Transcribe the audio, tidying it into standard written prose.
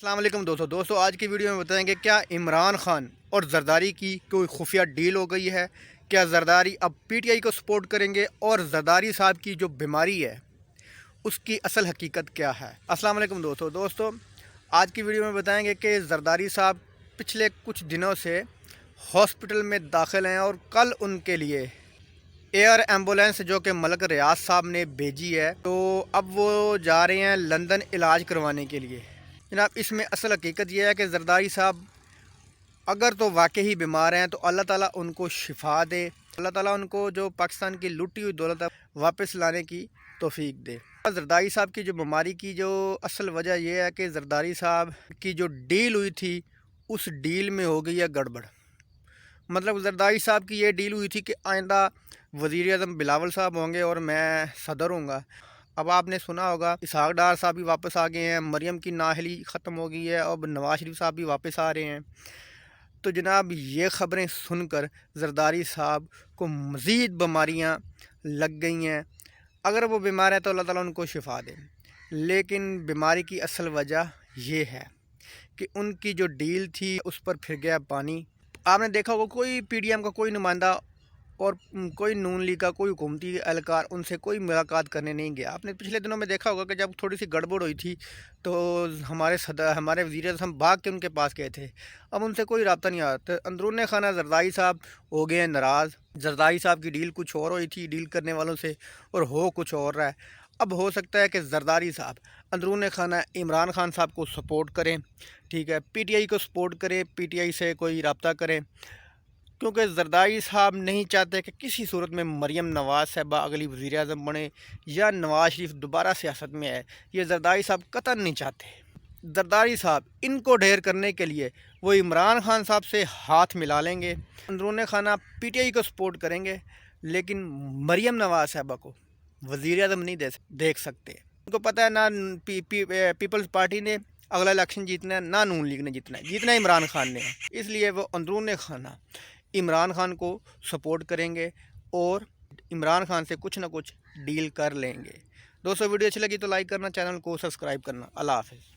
السلام علیکم دوستوں آج کی ویڈیو میں بتائیں گے کیا عمران خان اور زرداری کی کوئی خفیہ ڈیل ہو گئی ہے. کیا زرداری اب پی ٹی آئی کو سپورٹ کریں گے اور زرداری صاحب کی جو بیماری ہے اس کی اصل حقیقت کیا ہے. السلام علیکم دوستوں آج کی ویڈیو میں بتائیں گے کہ زرداری صاحب پچھلے کچھ دنوں سے ہاسپٹل میں داخل ہیں اور کل ان کے لیے ایئر ایمبولینس جو کہ ملک ریاض صاحب نے بھیجی ہے تو اب وہ جا رہے ہیں لندن علاج کروانے کے لیے. جناب اس میں اصل حقیقت یہ ہے کہ زرداری صاحب اگر تو واقعی بیمار ہیں تو اللہ تعالیٰ ان کو شفا دے, اللہ تعالیٰ ان کو جو پاکستان کی لوٹی ہوئی دولت ہے واپس لانے کی توفیق دے. زرداری صاحب کی جو بیماری کی جو اصل وجہ یہ ہے کہ زرداری صاحب کی جو ڈیل ہوئی تھی اس ڈیل میں ہو گئی ہے گڑبڑ. مطلب زرداری صاحب کی یہ ڈیل ہوئی تھی کہ آئندہ وزیر اعظم بلاول صاحب ہوں گے اور میں صدر ہوں گا. اب آپ نے سنا ہوگا اسحاق ڈار صاحب بھی واپس آ گئے ہیں, مریم کی نااہلی ختم ہو گئی ہے, اب نواز شریف صاحب بھی واپس آ رہے ہیں. تو جناب یہ خبریں سن کر زرداری صاحب کو مزید بیماریاں لگ گئی ہیں. اگر وہ بیمار ہیں تو اللہ تعالیٰ ان کو شفا دے, لیکن بیماری کی اصل وجہ یہ ہے کہ ان کی جو ڈیل تھی اس پر پھر گیا پانی. آپ نے دیکھا ہوگا کوئی پی ڈی ایم کا کوئی نمائندہ اور کوئی نون لیگ کا کوئی حکومتی اہلکار ان سے کوئی ملاقات کرنے نہیں گیا. آپ نے پچھلے دنوں میں دیکھا ہوگا کہ جب تھوڑی سی گڑبڑ ہوئی تھی تو ہمارے وزیر اعظم بھاگ کے ان کے پاس گئے تھے. اب ان سے کوئی رابطہ نہیں آتا. اندرون خانہ زرداری صاحب ہو گئے ہیں ناراض. زرداری صاحب کی ڈیل کچھ اور ہوئی تھی ڈیل کرنے والوں سے اور ہو کچھ اور رہا ہے. اب ہو سکتا ہے کہ زرداری صاحب اندرون خانہ عمران خان صاحب کو سپورٹ کریں, ٹھیک ہے, پی ٹی آئی کو سپورٹ کریں, پی ٹی آئی سے کوئی رابطہ کریں, کیونکہ زرداری صاحب نہیں چاہتے کہ کسی صورت میں مریم نواز صاحبہ اگلی وزیر اعظم بنے یا نواز شریف دوبارہ سیاست میں آئے. یہ زرداری صاحب قطعاً نہیں چاہتے. زرداری صاحب ان کو ڈھیر کرنے کے لیے وہ عمران خان صاحب سے ہاتھ ملا لیں گے, اندرون خانہ پی ٹی آئی کو سپورٹ کریں گے, لیکن مریم نواز صاحبہ کو وزیر اعظم نہیں دیکھ سکتے. ان کو پتہ ہے نہ پیپلز پارٹی نے اگلا الیکشن جیتنا ہے, نہ نون لیگ نے جیتنا ہے عمران خان نے. اس لیے وہ اندرون خانہ عمران خان کو سپورٹ کریں گے اور عمران خان سے کچھ نہ کچھ ڈیل کر لیں گے. دوستو ویڈیو اچھی لگی تو لائک کرنا, چینل کو سبسکرائب کرنا. اللہ حافظ.